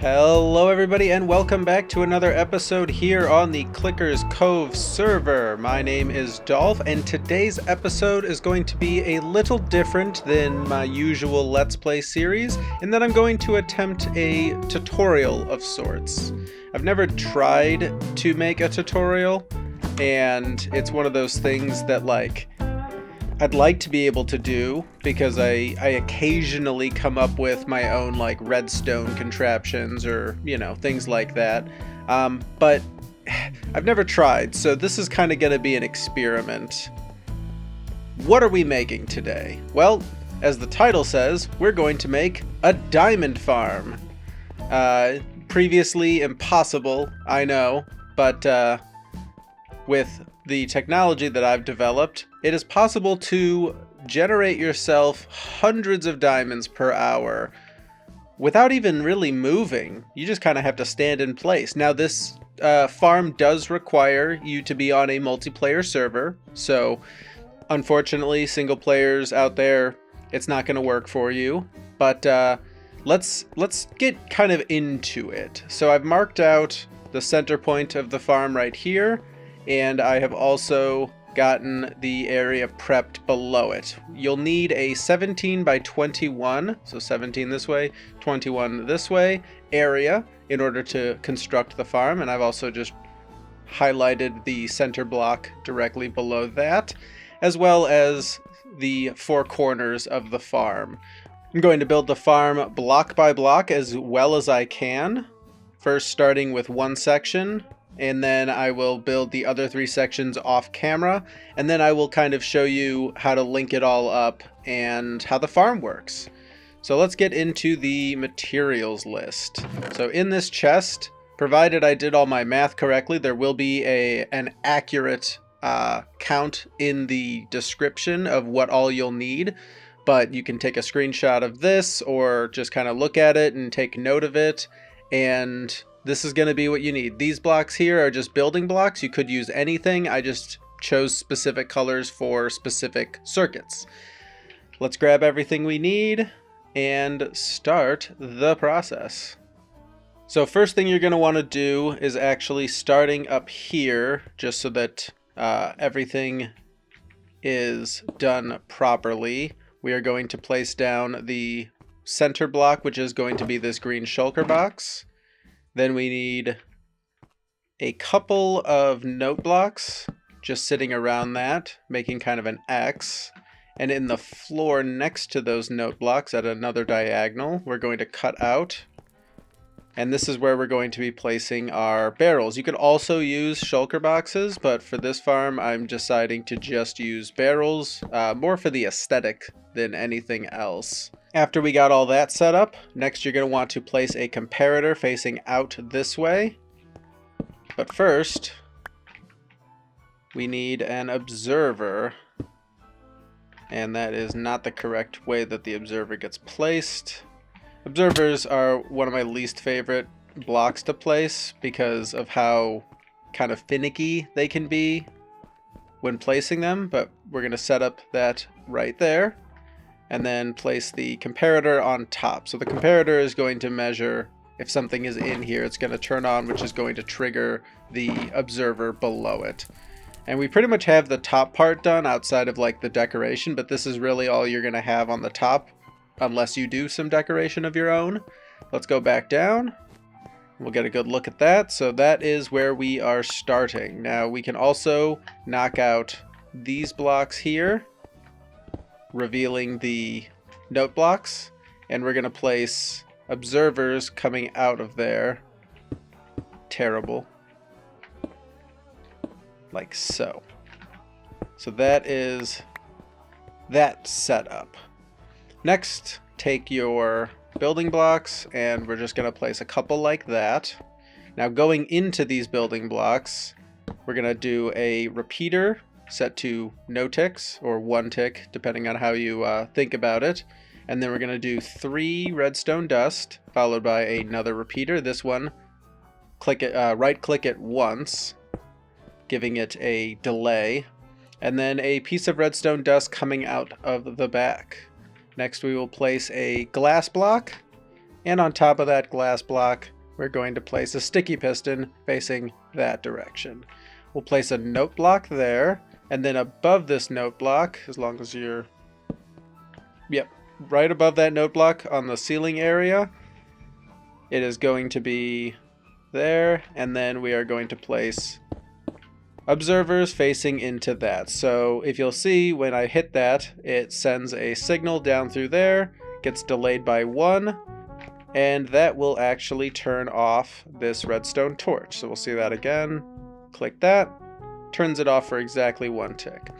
Hello everybody and welcome back to another episode here on the Clickers Cove server. My name is Dolph and today's episode is going to be a little different than my usual Let's Play series in that I'm going to attempt a tutorial of sorts. I've never tried to make a tutorial and it's one of those things that I'd like to be able to do because I occasionally come up with my own redstone contraptions or things like that, but I've never tried, so this is kind of going to be an experiment. What are we making today? Well, as the title says, we're going to make a diamond farm. Previously impossible, I know, but with the technology that I've developed, it is possible to generate yourself hundreds of diamonds per hour without even really moving. You just kind of have to stand in place. Now this farm does require you to be on a multiplayer server, so unfortunately single players out there, it's not going to work for you, but let's get kind of into it. So I've marked out the center point of the farm right here, and I have also gotten the area prepped below it. You'll need a 17 by 21, so 17 this way, 21 this way, area in order to construct the farm, and I've also just highlighted the center block directly below that, as well as the four corners of the farm. I'm going to build the farm block by block as well as I can, first starting with one section, and then I will build the other three sections off camera, and then I will kind of show you how to link it all up and how the farm works. So let's get into the materials list. So in this chest, provided I did all my math correctly, there will be an accurate count in the description of what all you'll need, but you can take a screenshot of this or just kind of look at it and take note of it, and this is going to be what you need. These blocks here are just building blocks. You could use anything. I just chose specific colors for specific circuits. Let's grab everything we need and start the process. So first thing you're going to want to do is actually starting up here, just so that everything is done properly. We are going to place down the center block, which is going to be this green shulker box. Then we need a couple of note blocks just sitting around that, making kind of an X. And in the floor next to those note blocks at another diagonal, we're going to cut out. And this is where we're going to be placing our barrels. You could also use shulker boxes, but for this farm, I'm deciding to just use barrels, more for the aesthetic than anything else. After we got all that set up, next you're going to want to place a comparator facing out this way. But first, we need an observer. And that is not the correct way that the observer gets placed. Observers are one of my least favorite blocks to place because of how kind of finicky they can be when placing them, but we're going to set up that right there and then place the comparator on top. So the comparator is going to measure if something is in here. It's going to turn on, which is going to trigger the observer below it. And we pretty much have the top part done outside of the decoration, but this is really all you're going to have on the top unless you do some decoration of your own. Let's go back down. We'll get a good look at that. So that is where we are starting. Now we can also knock out these blocks here, revealing the note blocks, and we're going to place observers coming out of there. Terrible. Like so. So that is that setup. Next, take your building blocks, and we're just going to place a couple like that. Now going into these building blocks, we're going to do a repeater set to no ticks or one tick, depending on how you think about it. And then we're going to do 3 redstone dust, followed by another repeater. This one, right click it once, giving it a delay, and then a piece of redstone dust coming out of the back. Next we will place a glass block And on top of that glass block, we're going to place a sticky piston facing that direction. We'll place a note block there, and then above this note block, as long as you're, right above that note block on the ceiling area, it is going to be there, and then we are going to place observers facing into that. So if you'll see, when I hit that, it sends a signal down through there, gets delayed by 1, and that will actually turn off this redstone torch. So we'll see that again. Click that, turns it off for exactly 1 tick.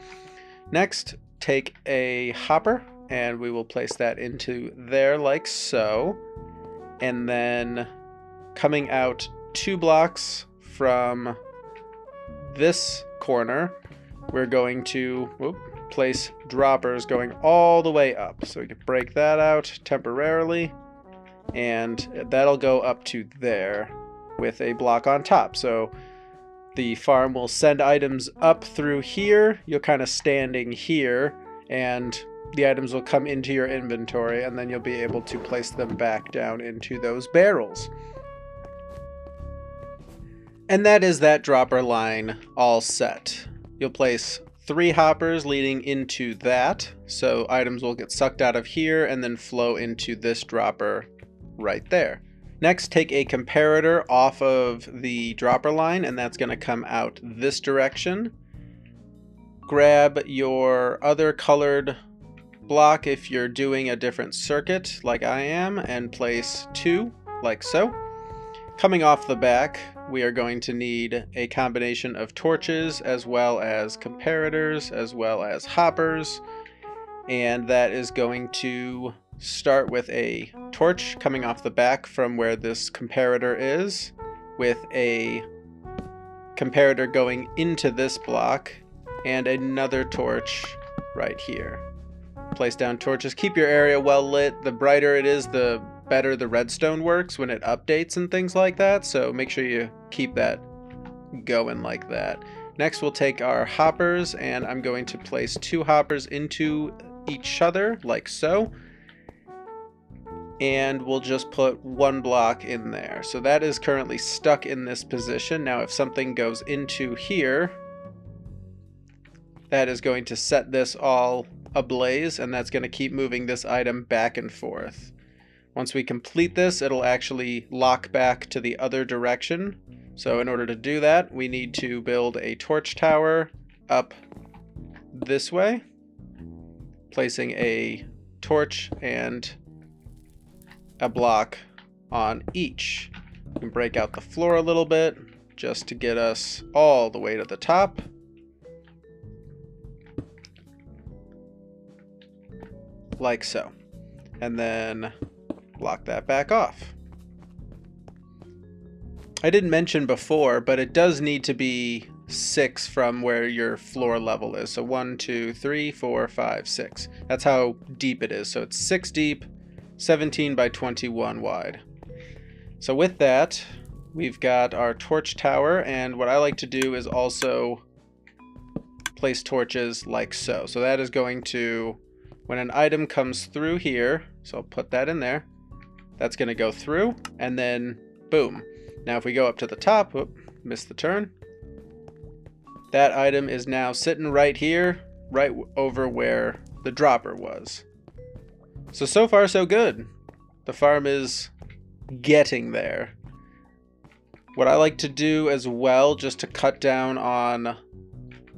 Next, take a hopper, and we will place that into there like so. And then coming out 2 blocks from this corner, we're going to place droppers going all the way up. So we can break that out temporarily, and that'll go up to there with a block on top. So the farm will send items up through here. You're kind of standing here, and the items will come into your inventory, and then you'll be able to place them back down into those barrels. And that is that dropper line all set. You'll place 3 hoppers leading into that, so items will get sucked out of here and then flow into this dropper right there. Next, take a comparator off of the dropper line, and that's going to come out this direction. Grab your other colored block if you're doing a different circuit like I am, and place 2 like so. Coming off the back, we are going to need a combination of torches as well as comparators as well as hoppers, and that is going to start with a torch coming off the back from where this comparator is, with a comparator going into this block, and another torch right here. Place down torches. Keep your area well lit. The brighter it is, the better the redstone works when it updates and things like that, so make sure you keep that going like that. Next, we'll take our hoppers, and I'm going to place 2 hoppers into each other like so, and we'll just put 1 block in there. So that is currently stuck in this position. Now if something goes into here, that is going to set this all ablaze, and that's going to keep moving this item back and forth. Once we complete this, it'll actually lock back to the other direction. So in order to do that, we need to build a torch tower up this way, placing a torch and a block on each. We can break out the floor a little bit just to get us all the way to the top. Like so. And then block that back off. I didn't mention before, but it does need to be 6 from where your floor level is. So 1, 2, 3, 4, 5, 6. That's how deep it is. So it's 6 deep, 17 by 21 wide. So with that, we've got our torch tower, and what I like to do is also place torches like so. So that is going to, when an item comes through here, so I'll put that in there, that's going to go through, and then boom. Now if we go up to the top, whoop, missed the turn. That item is now sitting right here, right over where the dropper was. So far so good. The farm is getting there. What I like to do as well, just to cut down on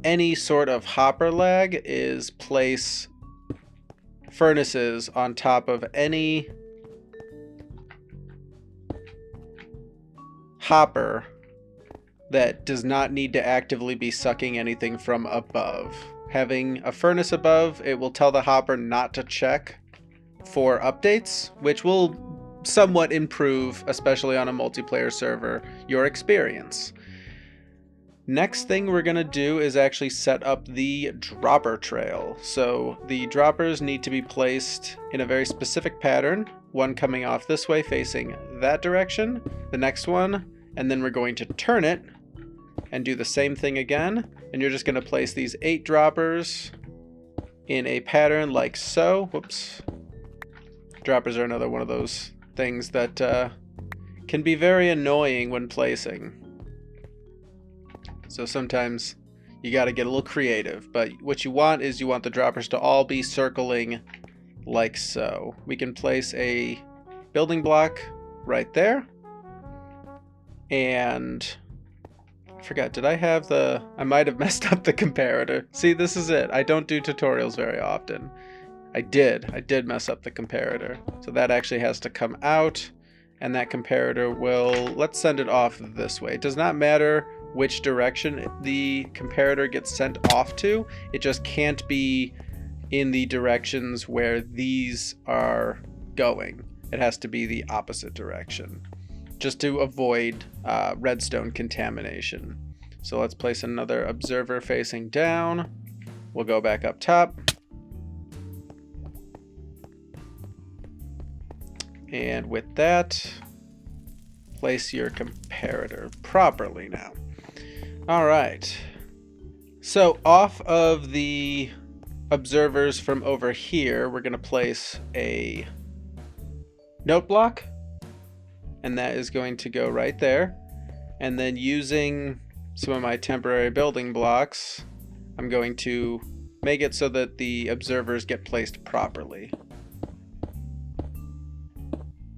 any sort of hopper lag, is place furnaces on top of any hopper that does not need to actively be sucking anything from above. Having a furnace above, it will tell the hopper not to check for updates, which will somewhat improve, especially on a multiplayer server, your experience. Next thing we're going to do is actually set up the dropper trail. So the droppers need to be placed in a very specific pattern. One coming off this way facing that direction, the next one, and then we're going to turn it and do the same thing again. And you're just going to place these 8 droppers in a pattern like so. Whoops. Droppers are another one of those things that can be very annoying when placing. So sometimes you got to get a little creative, but what you want is you want the droppers to all be circling like so. We can place a building block right there. And I forgot, did I have I might have messed up the comparator. See, this is it. I don't do tutorials very often. I did mess up the comparator. So that actually has to come out, and that comparator let's send it off this way. It does not matter which direction the comparator gets sent off to. It just can't be in the directions where these are going. It has to be the opposite direction, just to avoid redstone contamination. So let's place another observer facing down. We'll go back up top. And with that, place your comparator properly now. All right. So off of the observers from over here, we're going to place a note block. And that is going to go right there. And then using some of my temporary building blocks, I'm going to make it so that the observers get placed properly.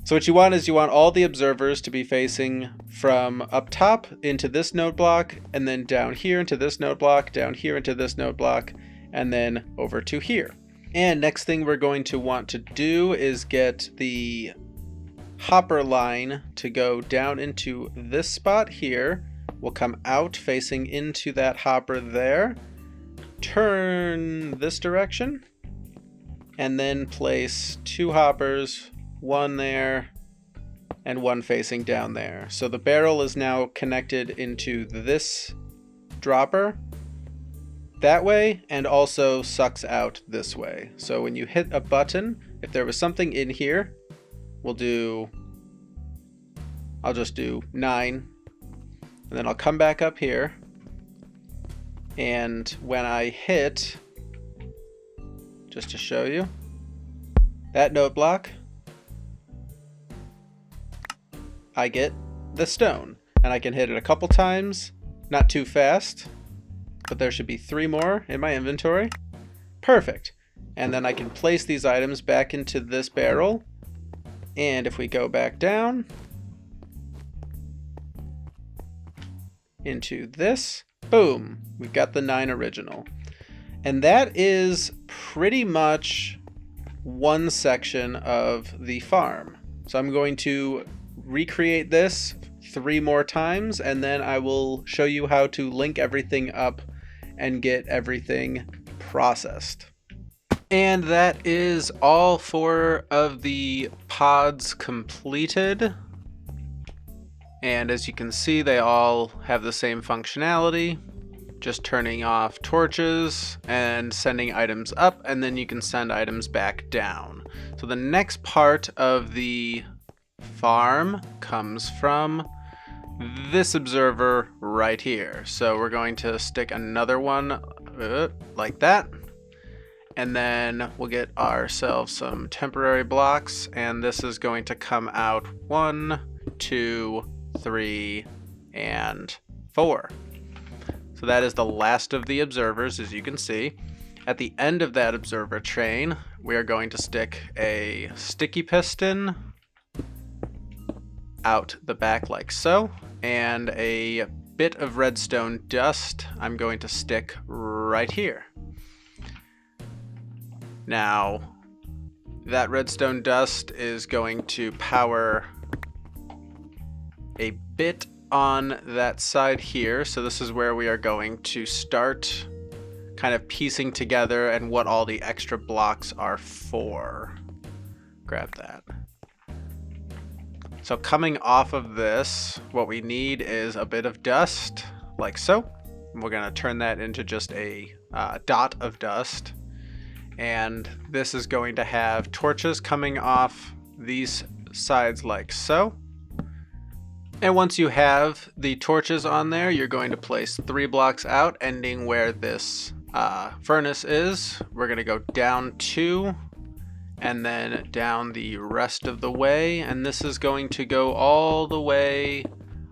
So what you want is you want all the observers to be facing from up top into this node block, and then down here into this node block, down here into this node block, and then over to here. And next thing we're going to want to do is get the hopper line to go down into this spot here. We'll come out facing into that hopper there, turn this direction, and then place 2 hoppers, one there and one facing down there. So the barrel is now connected into this dropper that way, and also sucks out this way. So when you hit a button, if there was something in here, I'll just do 9, and then I'll come back up here, and when I hit, just to show you, that note block, I get the stone, and I can hit it a couple times, not too fast, but there should be 3 more in my inventory. Perfect. And then I can place these items back into this barrel, and if we go back down into this, boom, we've got the 9 original. And that is pretty much one section of the farm. So I'm going to recreate this 3 more times, and then I will show you how to link everything up and get everything processed. And that is all 4 of the pods completed. And as you can see, they all have the same functionality, just turning off torches and sending items up, and then you can send items back down. So the next part of the farm comes from this observer right here. So we're going to stick another one like that, and then we'll get ourselves some temporary blocks, and this is going to come out 1, 2, 3, and 4. So that is the last of the observers, as you can see. At the end of that observer chain, we are going to stick a sticky piston out the back like so, and a bit of redstone dust I'm going to stick right here. Now, that redstone dust is going to power a bit on that side here. So this is where we are going to start kind of piecing together and what all the extra blocks are for. Grab that. So coming off of this, what we need is a bit of dust, like so. We're going to turn that into just a dot of dust. And this is going to have torches coming off these sides like so. And once you have the torches on there, you're going to place 3 blocks out, ending where this furnace is. We're going to go down 2 and then down the rest of the way, and this is going to go all the way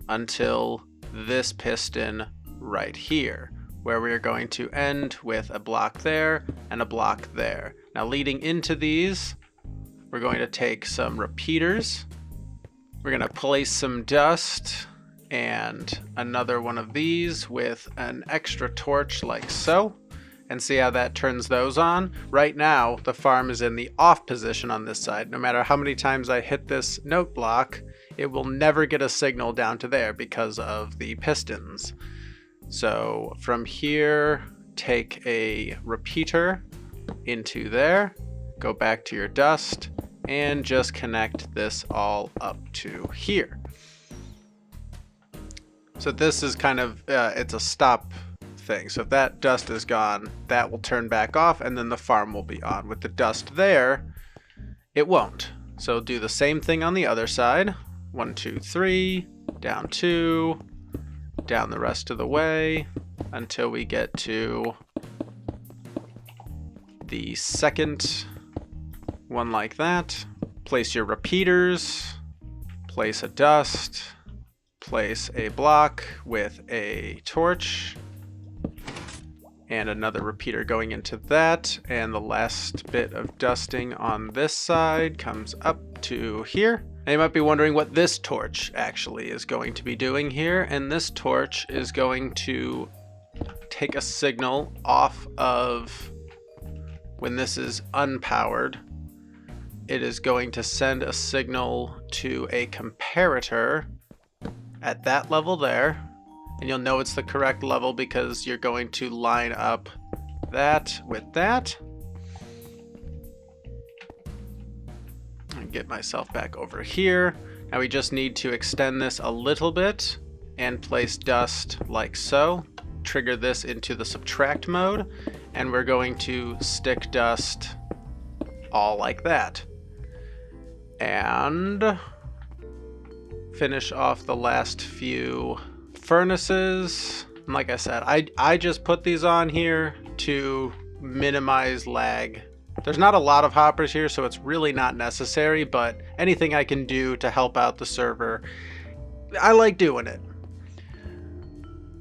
until this piston right here, where we are going to end with a block there and a block there. Now leading into these, we're going to take some repeaters. We're going to place some dust and another one of these with an extra torch like so, and see how that turns those on. Right now, the farm is in the off position on this side. No matter how many times I hit this note block, it will never get a signal down to there because of the pistons. So from here, take a repeater into there, go back to your dust, and just connect this all up to here. So this is kind of, it's a stop thing. So if that dust is gone, that will turn back off, and then the farm will be on. With the dust there, it won't. So do the same thing on the other side. 1, 2, 3, down 2, down the rest of the way until we get to the second one like that. Place your repeaters, place a dust, place a block with a torch, and another repeater going into that, and the last bit of dusting on this side comes up to here. And you might be wondering what this torch actually is going to be doing here, and this torch is going to take a signal off of when this is unpowered. It is going to send a signal to a comparator at that level there, and you'll know it's the correct level because you're going to line up that with that. And get myself back over here. Now we just need to extend this a little bit and place dust like so. Trigger this into the subtract mode, and we're going to stick dust all like that. And finish off the last few furnaces. And like I said, I just put these on here to minimize lag. There's not a lot of hoppers here, so it's really not necessary, but anything I can do to help out the server, I like doing it.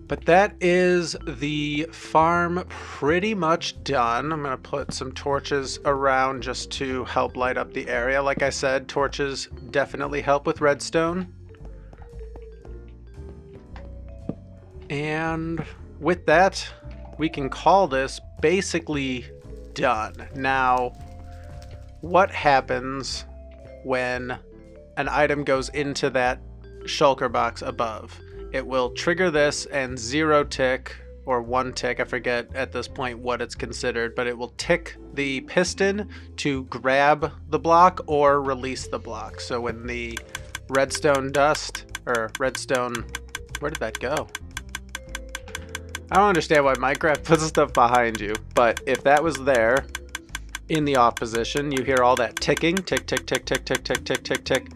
But that is the farm pretty much done. I'm going to put some torches around just to help light up the area. Like I said, torches definitely help with redstone. And with that, we can call this basically done. Now, what happens when an item goes into that shulker box above? It will trigger this and 0 tick or 1 tick, I forget at this point what it's considered, but it will tick the piston to grab the block or release the block. So when the redstone dust, or redstone, where did that go? I don't understand why Minecraft puts stuff behind you, but if that was there in the off position, you hear all that ticking, tick, tick, tick, tick, tick, tick, tick, tick, tick.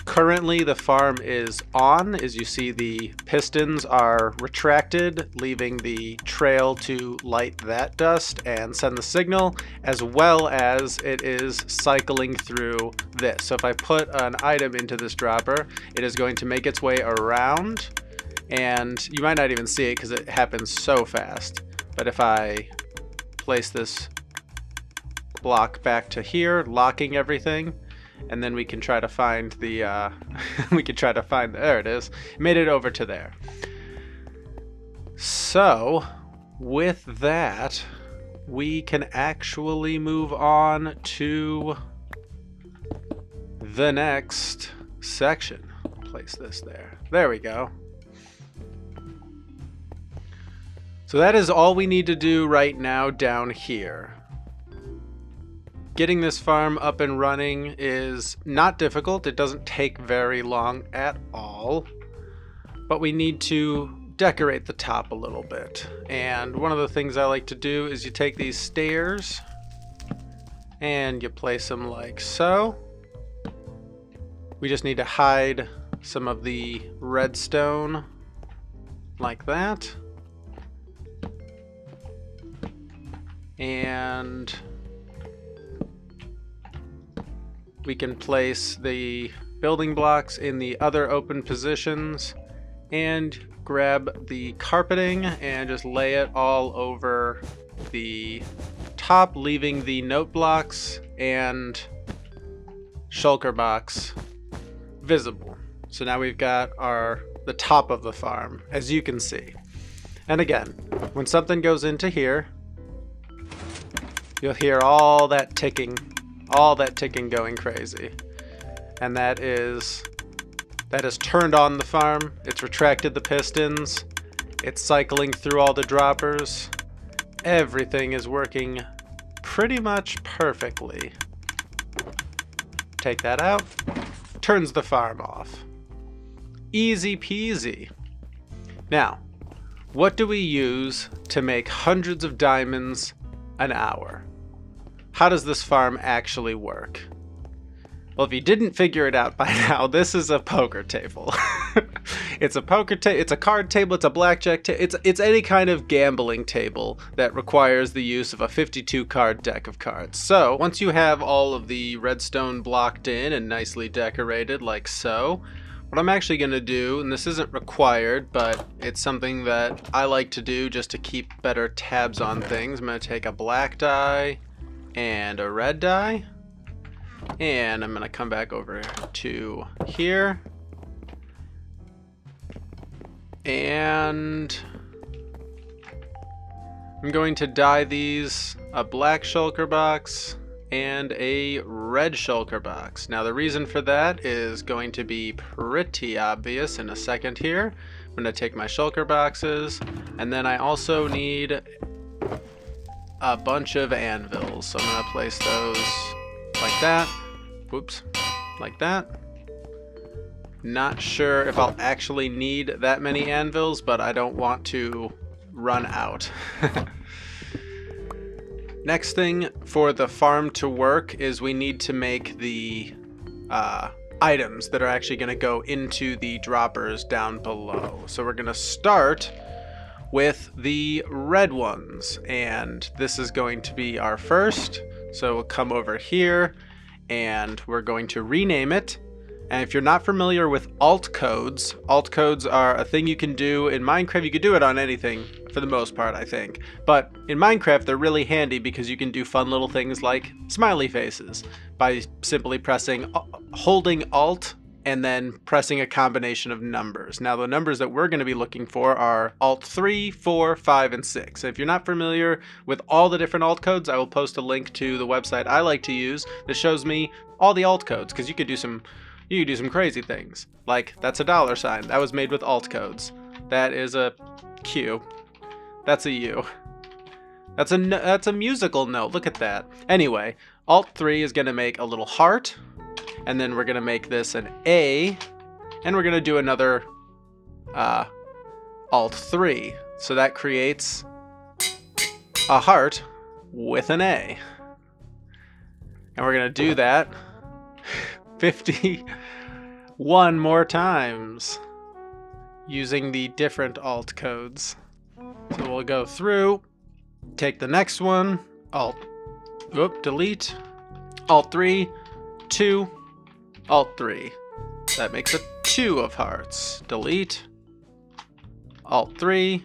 Currently the farm is on. As you see, the pistons are retracted, leaving the trail to light that dust and send the signal, as well as it is cycling through this. So if I put an item into this dropper, it is going to make its way around, and you might not even see it because it happens so fast. But if I place this block back to here, locking everything, and then we can try to find the there it is. Made it over to there. So with that, we can actually move on to the next section. Place this there. There we go. So that is all we need to do right now down here. Getting this farm up and running is not difficult. It doesn't take very long at all, but we need to decorate the top a little bit. And one of the things I like to do is you take these stairs and you place them like so. We just need to hide some of the redstone like that. And we can place the building blocks in the other open positions and grab the carpeting and just lay it all over the top, leaving the note blocks and shulker box visible. So now we've got the top of the farm, as you can see. And again, when something goes into here, you'll hear all that ticking going crazy. And that has turned on the farm. It's retracted the pistons. It's cycling through all the droppers. Everything is working pretty much perfectly. Take that out. Turns the farm off. Easy peasy. Now, what do we use to make hundreds of diamonds an hour? How does this farm actually work? Well, if you didn't figure it out by now, this is a poker table. It's a poker table, it's a card table, it's a blackjack table, it's any kind of gambling table that requires the use of a 52 card deck of cards. So, once you have all of the redstone blocked in and nicely decorated like so, what I'm actually going to do, and this isn't required, but it's something that I like to do just to keep better tabs on things. I'm going to take a black die and a red die. And I'm going to come back over to here. And I'm going to dye these a black shulker box and a red shulker box. Now the reason for that is going to be pretty obvious in a second here. I'm going to take my shulker boxes, and then I also need a bunch of anvils. So I'm going to place those like that. Whoops, like that. Not sure if I'll actually need that many anvils, but I don't want to run out. Next thing for the farm to work is we need to make the items that are actually going to go into the droppers down below. So we're going to start with the red ones, and this is going to be our first. So we'll come over here and we're going to rename it. And if you're not familiar with alt codes are a thing you can do in Minecraft. You can do it on anything for the most part, I think. But in Minecraft, they're really handy because you can do fun little things like smiley faces by simply holding alt and then pressing a combination of numbers. Now, the numbers that we're going to be looking for are alt 3, 4, 5, and 6. If you're not familiar with all the different alt codes, I will post a link to the website I like to use that shows me all the alt codes, because you could do some crazy things. Like, that's a $sign. That was made with alt codes. That is a Q. That's a U. That's a musical note. Look at that. Anyway, alt 3 is going to make a little heart. And then we're going to make this an A, and we're going to do another alt 3. So that creates a heart with an A. And we're going to do that 51 more times using the different alt codes. So we'll go through, take the next one, delete, alt 3, 2, alt 3. That makes a 2 of hearts. Delete. Alt 3.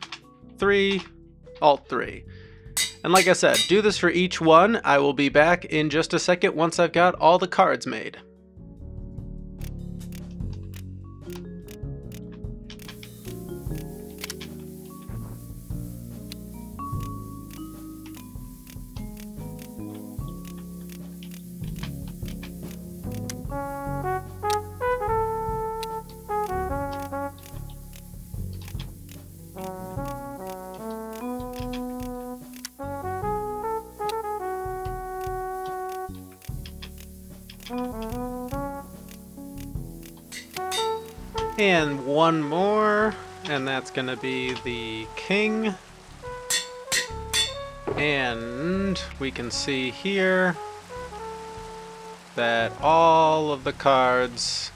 3. Alt 3. And like I said, do this for each one. I will be back in just a second once I've got all the cards made. And one more, and that's gonna be the king. And we can see here that all of the cards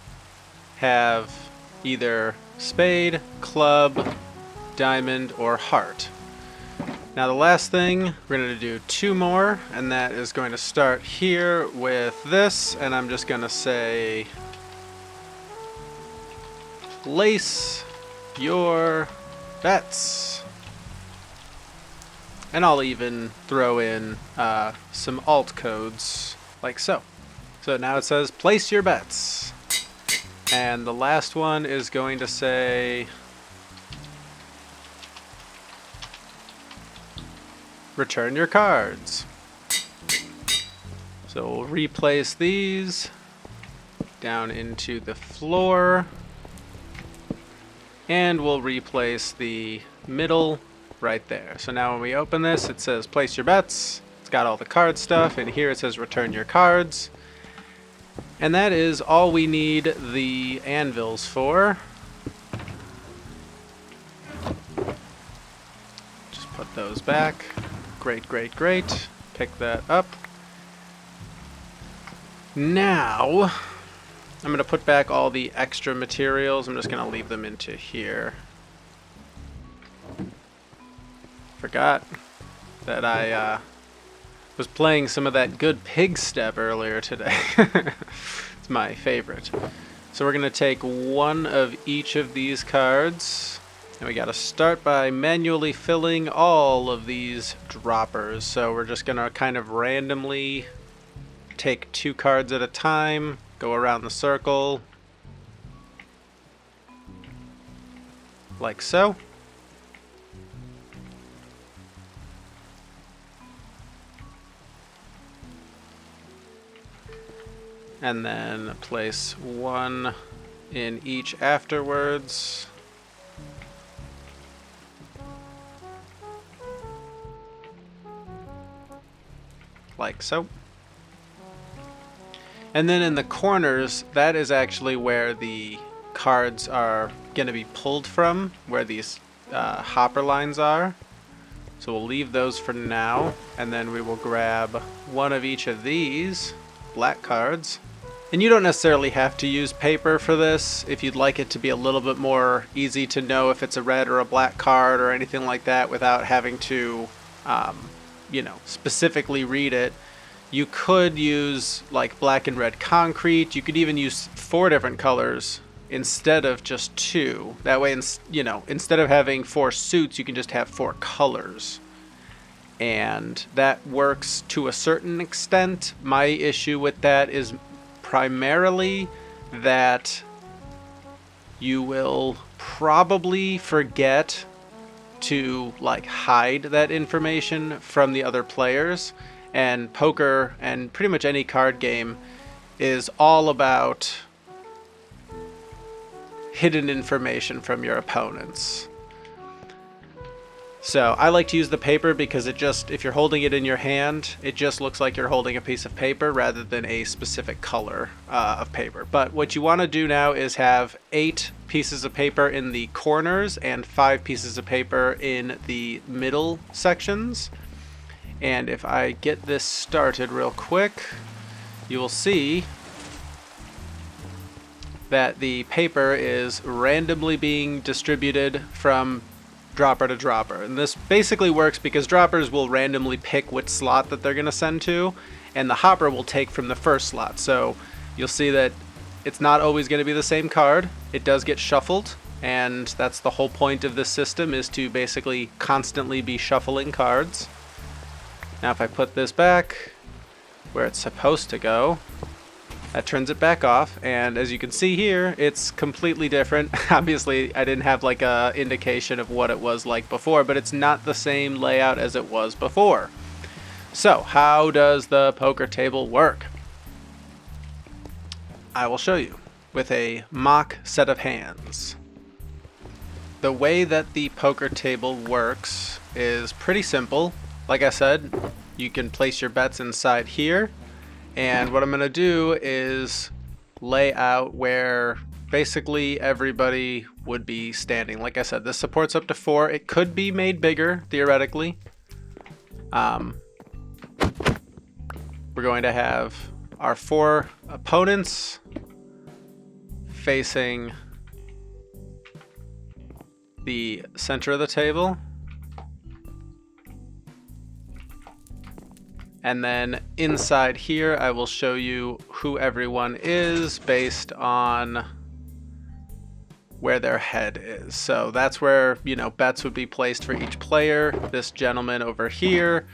have either spade, club, diamond, or heart. Now the last thing, we're going to do 2 more, and that is going to start here with this, and I'm just going to say place your bets. And I'll even throw in some alt codes like so. So now it says place your bets. And the last one is going to say return your cards. So we'll replace these down into the floor, and we'll replace the middle right there. So now when we open this, it says place your bets. It's got all the card stuff, and here it says return your cards. And that is all we need the anvils for. Just put those back. Great, great, great. Pick that up. Now, I'm going to put back all the extra materials. I'm just going to leave them into here. Forgot that I was playing some of that good pig step earlier today. It's my favorite. So we're going to take one of each of these cards. And we got to start by manually filling all of these droppers. So we're just going to kind of randomly take 2 cards at a time, go around the circle, like so. And then place 1 in each afterwards. Like so. And then in the corners, that is actually where the cards are going to be pulled from, where these hopper lines are. So we'll leave those for now, and then we will grab 1 of each of these black cards. And you don't necessarily have to use paper for this. If you'd like it to be a little bit more easy to know if it's a red or a black card or anything like that without having to specifically read it, you could use like black and red concrete. You could even use 4 different colors instead of just 2. That way, instead of having 4 suits, you can just have 4 colors. And that works to a certain extent. My issue with that is primarily that you will probably forget to hide that information from the other players, and poker and pretty much any card game is all about hidden information from your opponents. So I like to use the paper because if you're holding it in your hand, it just looks like you're holding a piece of paper rather than a specific color of paper. But what you want to do now is have 8 pieces of paper in the corners and 5 pieces of paper in the middle sections. And if I get this started real quick, you will see that the paper is randomly being distributed from dropper to dropper. And this basically works because droppers will randomly pick which slot that they're going to send to, and the hopper will take from the first slot. So you'll see that it's not always going to be the same card. It does get shuffled, and that's the whole point of this system, is to basically constantly be shuffling cards. Now if I put this back where it's supposed to go, that turns it back off, and as you can see here, it's completely different. Obviously, I didn't have a indication of what it was like before, but it's not the same layout as it was before. So, how does the poker table work? I will show you with a mock set of hands. The way that the poker table works is pretty simple. Like I said, you can place your bets inside here. And what I'm going to do is lay out where basically everybody would be standing. Like I said, this supports up to 4. It could be made bigger, theoretically. We're going to have our 4 opponents facing the center of the table. And then inside here, I will show you who everyone is based on where their head is. So that's where, you know, bets would be placed for each player. This gentleman over here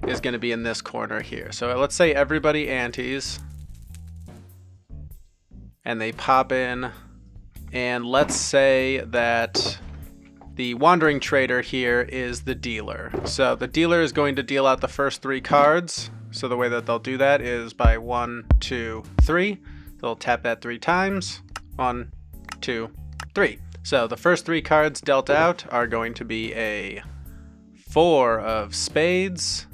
is going to be in this corner here. So let's say everybody antes, and they pop in, and let's say that the wandering trader here is the dealer. So the dealer is going to deal out the first 3 cards. So the way that they'll do that is by 1, 2, 3. They'll tap that 3 times. 1, 2, 3. So the first 3 cards dealt out are going to be a 4 of spades,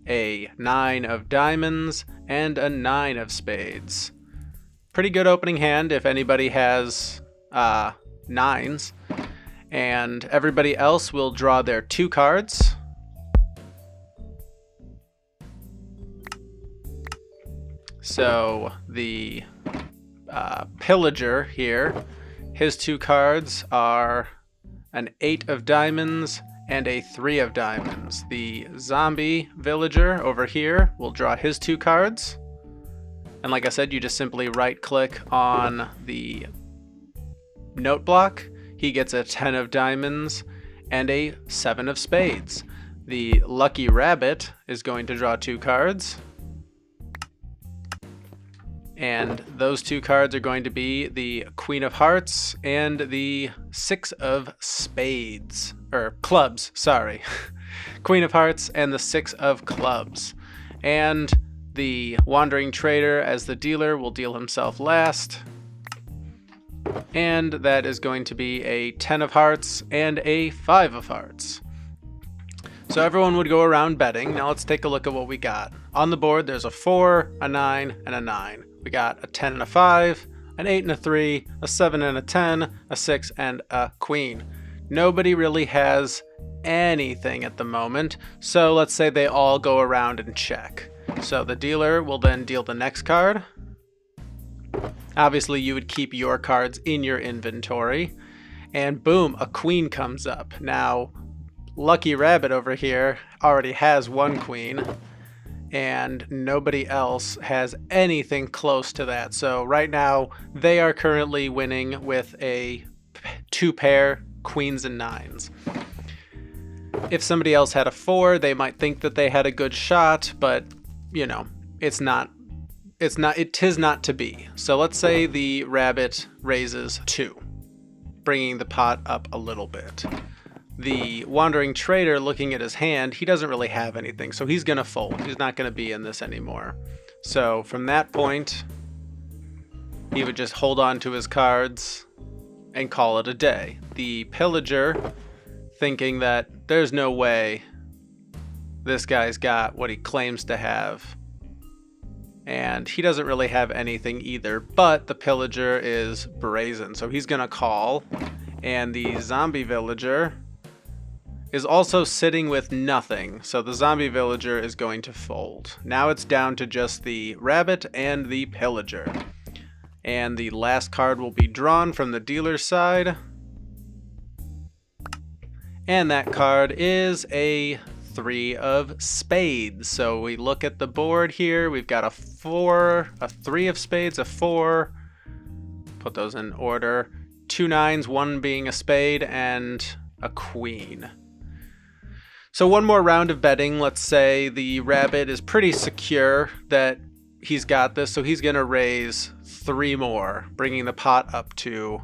a 9 of diamonds, and a 9 of spades. Pretty good opening hand if anybody has 9s. And everybody else will draw their 2 cards. So the pillager here, his 2 cards are an 8 of diamonds and a 3 of diamonds. The zombie villager over here will draw his 2 cards. And like I said, you just simply right click on the note block. He gets a 10 of diamonds and a 7 of spades. The lucky rabbit is going to draw 2 cards. And those 2 cards are going to be the Queen of Hearts and the 6 of spades. Or clubs, sorry. Queen of Hearts and the 6 of clubs. And the wandering trader as the dealer will deal himself last. And that is going to be a 10 of hearts and a 5 of hearts. So everyone would go around betting. Now let's take a look at what we got. On the board, there's a 4, a 9, and a 9. We got a 10 and a 5, an 8 and a 3, a 7 and a 10, a 6, and a queen. Nobody really has anything at the moment. So let's say they all go around and check. So the dealer will then deal the next card. Obviously, you would keep your cards in your inventory. And boom, a queen comes up. Now, Lucky Rabbit over here already has 1 queen. And nobody else has anything close to that. So right now, they are currently winning with a 2 pair, queens and 9s. If somebody else had a 4, they might think that they had a good shot, but, you know, it is not to be. So let's say the rabbit raises 2, bringing the pot up a little bit. The wandering trader, looking at his hand, he doesn't really have anything, so he's going to fold. He's not going to be in this anymore. So from that point, he would just hold on to his cards and call it a day. The pillager, thinking that there's no way this guy's got what he claims to have, and he doesn't really have anything either, but the pillager is brazen, so he's gonna call. And the zombie villager is also sitting with nothing, so the zombie villager is going to fold. Now it's down to just the rabbit and the pillager. And the last card will be drawn from the dealer's side. And that card is a 3 of spades. So we look at the board here. We've got a 4, a 3 of spades, a 4. Put those in order. 2 9s, 1 being a spade, and a queen. So one more round of betting. Let's say the rabbit is pretty secure that he's got this, so he's going to raise 3 more, bringing the pot up to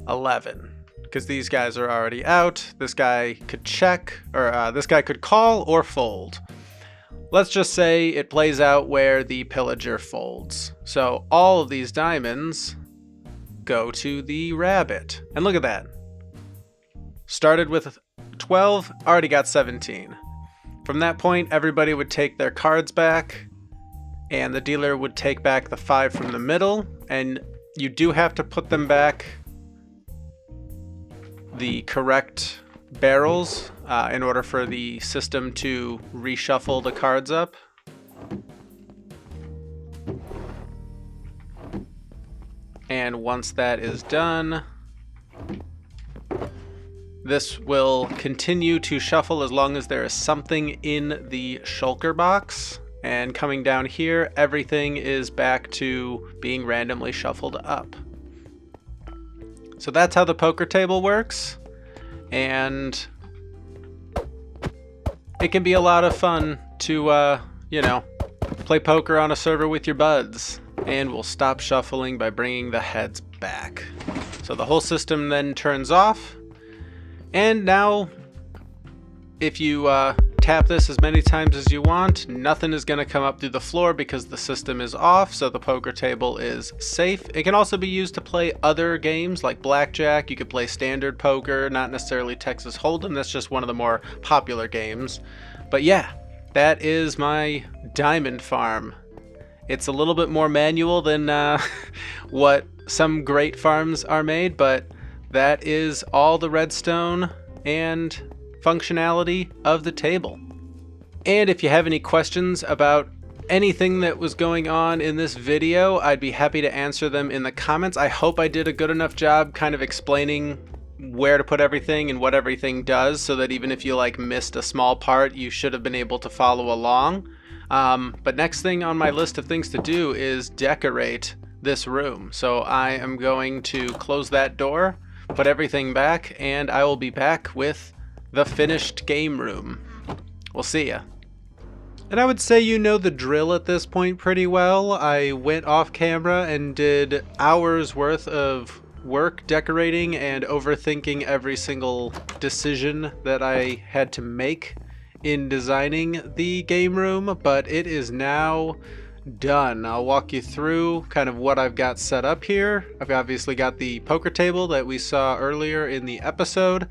11. Because these guys are already out. This guy could check, or this guy could call or fold. Let's just say it plays out where the pillager folds. So all of these diamonds go to the rabbit. And look at that. Started with 12, already got 17. From that point, everybody would take their cards back, and the dealer would take back the 5 from the middle, and you do have to put them back the correct barrels in order for the system to reshuffle the cards up. And once that is done, This will continue to shuffle as long as there is something in the shulker box. And coming down here, everything is back to being randomly shuffled up. So that's how the poker table works. And it can be a lot of fun to, play poker on a server with your buds. And we'll stop shuffling by bringing the heads back. So the whole system then turns off. And now, if you tap this as many times as you want, nothing is going to come up through the floor because the system is off, so the poker table is safe. It can also be used to play other games like blackjack. You could play standard poker, not necessarily Texas Hold'em. That's just one of the more popular games. But yeah, that is my diamond farm. It's a little bit more manual than what some great farms are made, but that is all the redstone and functionality of the table. And if you have any questions about anything that was going on in this video, I'd be happy to answer them in the comments. I hope I did a good enough job kind of explaining where to put everything and what everything does, so that even if you missed a small part, you should have been able to follow along. But next thing on my list of things to do is decorate this room. So I am going to close that door, put everything back, and I will be back with the finished game room. We'll see ya. And I would say you know the drill at this point pretty well. I went off camera and did hours worth of work decorating and overthinking every single decision that I had to make in designing the game room, but it is now done. I'll walk you through kind of what I've got set up here. I've obviously got the poker table that we saw earlier in the episode,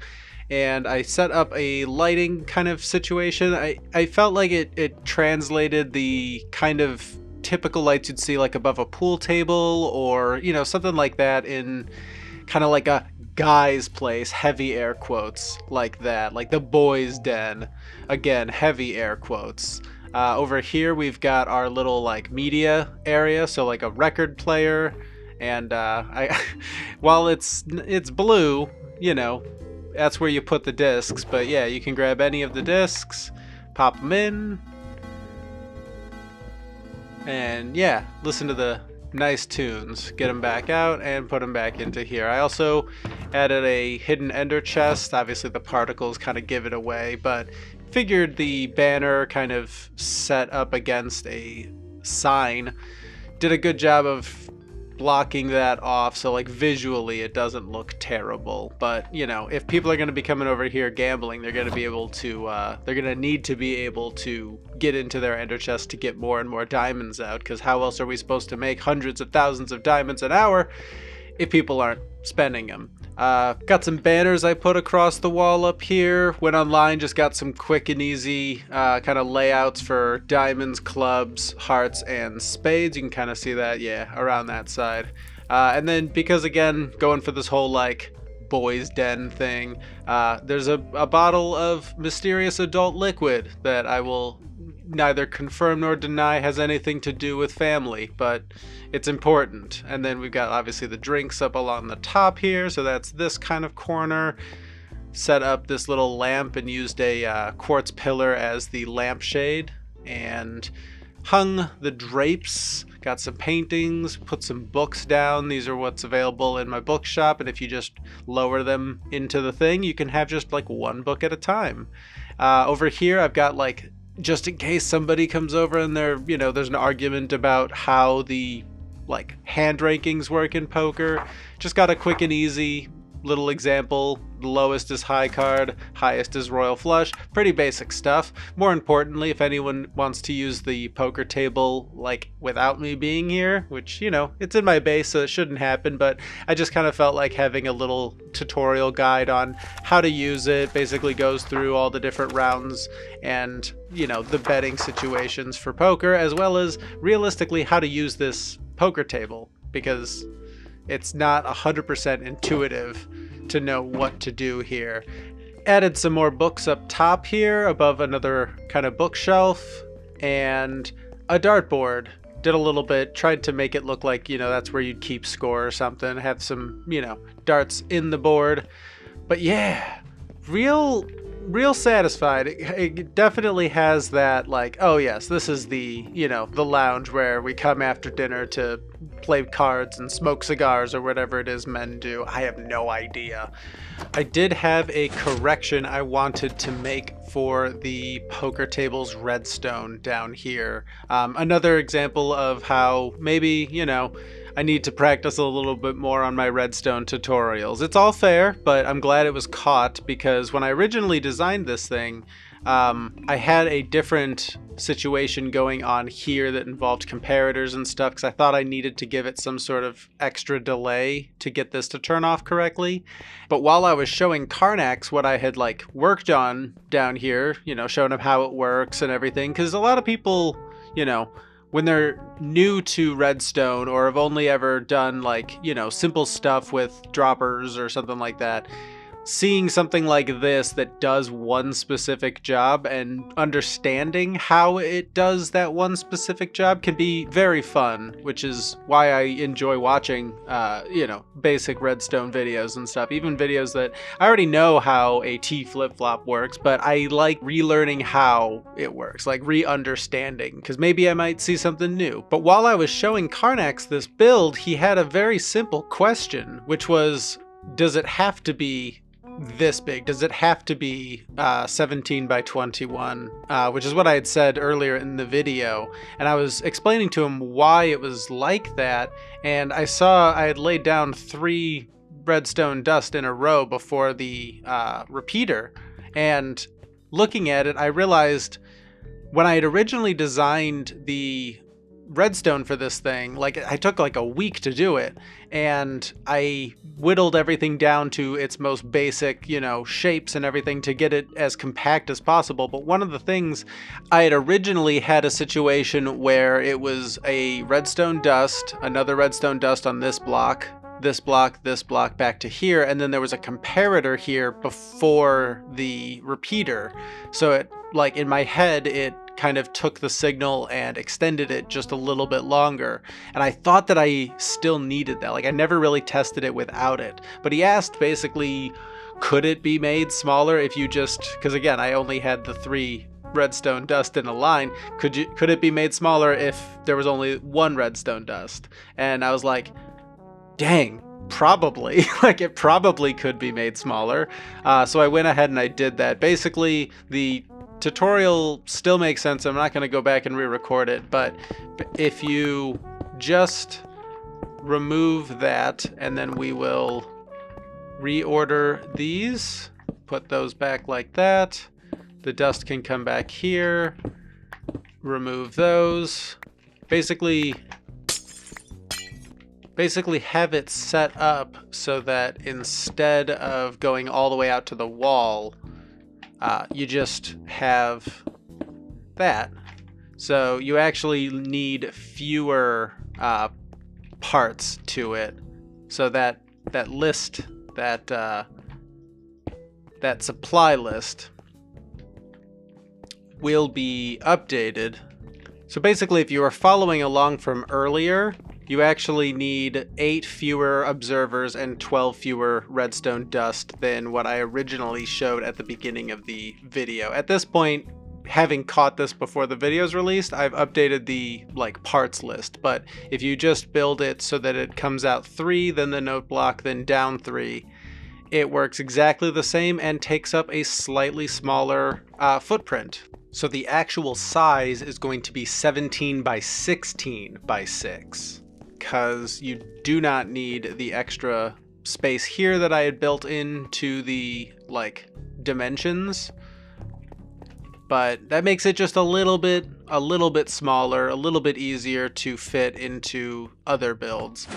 and I set up a lighting kind of situation. I felt like it translated the kind of typical lights you'd see like above a pool table, or something like that, in kind of like a guy's place, heavy air quotes, like that, like the boys' den, again, heavy air quotes. Over here we've got our little media area, so like a record player, and while it's blue, that's where you put the discs, but yeah, you can grab any of the discs, pop them in, and yeah, listen to the nice tunes, get them back out and put them back into here. I also added a hidden ender chest. Obviously the particles kind of give it away, but figured the banner kind of set up against a sign did a good job of blocking that off, so visually it doesn't look terrible. But if people are going to be coming over here gambling, they're going to be able to they're going to need to be able to get into their ender chest to get more and more diamonds out, because how else are we supposed to make hundreds of thousands of diamonds an hour if people aren't spending them? Got some banners I put across the wall up here. Went online, just got some quick and easy kind of layouts for diamonds, clubs, hearts, and spades. You can kind of see that, yeah, around that side. And then because, again, going for this whole boys' den thing, there's a bottle of mysterious adult liquid that I will neither confirm nor deny has anything to do with family, but it's important. And then we've got obviously the drinks up along the top here, so that's this kind of corner. Set up this little lamp and used a quartz pillar as the lampshade, and hung the drapes. Got some paintings, put some books down. These are what's available in my bookshop, and if you just lower them into the thing, you can have just one book at a time. Over here I've got just in case somebody comes over and there's an argument about how the hand rankings work in poker, just got a quick and easy little example. The lowest is high card, highest is royal flush. Pretty basic stuff. More importantly, if anyone wants to use the poker table without me being here, which it's in my base, so it shouldn't happen, but I just kind of felt like having a little tutorial guide on how to use it. Basically goes through all the different rounds and the betting situations for poker, as well as realistically how to use this poker table, because it's not 100% intuitive to know what to do here. Added some more books up top here above another kind of bookshelf, and a dartboard. Did a little bit, tried to make it look like, that's where you'd keep score or something. Had some, darts in the board. But yeah, real satisfied. It definitely has that, like, oh yes, this is the, you know, the lounge where we come after dinner to play cards and smoke cigars or whatever it is men do. I have no idea. I did have a correction I wanted to make for the poker tables redstone down here. Another example of how maybe, you know, I need to practice a little bit more on my redstone tutorials. It's all fair, but I'm glad it was caught, because when I originally designed this thing, I had a different situation going on here that involved comparators and stuff, because I thought I needed to give it some sort of extra delay to get this to turn off correctly. But while I was showing Karnax what I had like worked on down here, you know, showing him how it works and everything, because a lot of people, you know, when they're new to redstone or have only ever done like, you know, simple stuff with droppers or something like that, seeing something like this that does one specific job and understanding how it does that one specific job can be very fun, which is why I enjoy watching, you know, basic redstone videos and stuff, even videos that I already know how a T flip-flop works, but I like relearning how it works, like re-understanding, because maybe I might see something new. But while I was showing Karnax this build, he had a very simple question, which was, does it have to be this big? Does it have to be 17 by 21, which is what I had said earlier in the video, and I was explaining to him why it was like that, and I saw I had laid down 3 redstone dust in a row before the repeater, and looking at it, I realized when I had originally designed the redstone for this thing, like I took like a week to do it, and I whittled everything down to its most basic, you know, shapes and everything to get it as compact as possible. But one of the things, I had originally had a situation where it was a redstone dust, another redstone dust on this block, this block back to here, and then there was a comparator here before the repeater. So it, like in my head, it kind of took the signal and extended it just a little bit longer, and I thought that I still needed that. Like I never really tested it without it. But he asked basically, could it be made smaller if you just, because again I only had the 3 redstone dust in a line, could it be made smaller if there was only 1 redstone dust? And I was like, dang, probably. Like it probably could be made smaller. So I went ahead and I did that. Basically the tutorial still makes sense. I'm not going to go back and re-record it, but if you just remove that, and then we will reorder these, put those back like that, the dust can come back here, remove those, basically have it set up so that instead of going all the way out to the wall, you just have that. So you actually need fewer parts to it, so that list, that supply list will be updated. So basically, if you were following along from earlier, you actually need 8 fewer observers and 12 fewer redstone dust than what I originally showed at the beginning of the video. At this point, having caught this before the video's released, I've updated the like parts list. But if you just build it so that it comes out 3, then the note block, then down 3, it works exactly the same and takes up a slightly smaller footprint. So the actual size is going to be 17 by 16 by 6. Because you do not need the extra space here that I had built into the like dimensions, but that makes it just a little bit smaller, a little bit easier to fit into other builds.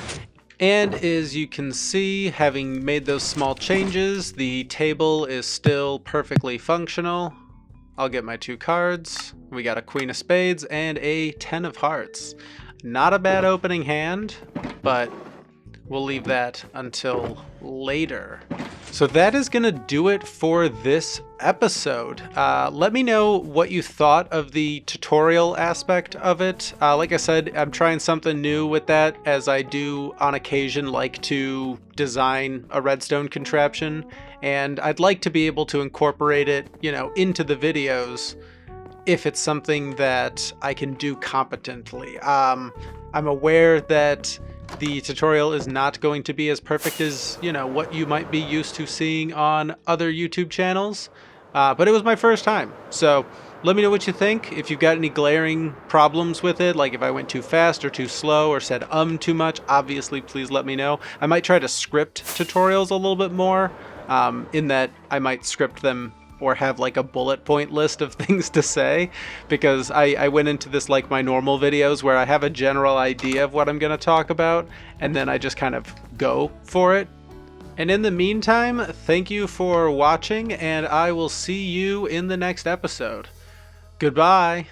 And as you can see, having made those small changes, the table is still perfectly functional. I'll get my 2 cards. We got a Queen of Spades and a 10 of Hearts. Not a bad opening hand, but we'll leave that until later. So that is gonna do it for this episode. Let me know what you thought of the tutorial aspect of it. Like I said, I'm trying something new with that, as I do on occasion like to design a redstone contraption, and I'd like to be able to incorporate it, into the videos if it's something that I can do competently. I'm aware that the tutorial is not going to be as perfect as, what you might be used to seeing on other YouTube channels, but it was my first time. So let me know what you think. If you've got any glaring problems with it, like if I went too fast or too slow or said too much, obviously please let me know. I might try to script tutorials a little bit more, in that I might script them or have like a bullet point list of things to say, because I went into this like my normal videos where I have a general idea of what I'm going to talk about and then I just kind of go for it. And in the meantime, thank you for watching, and I will see you in the next episode. Goodbye.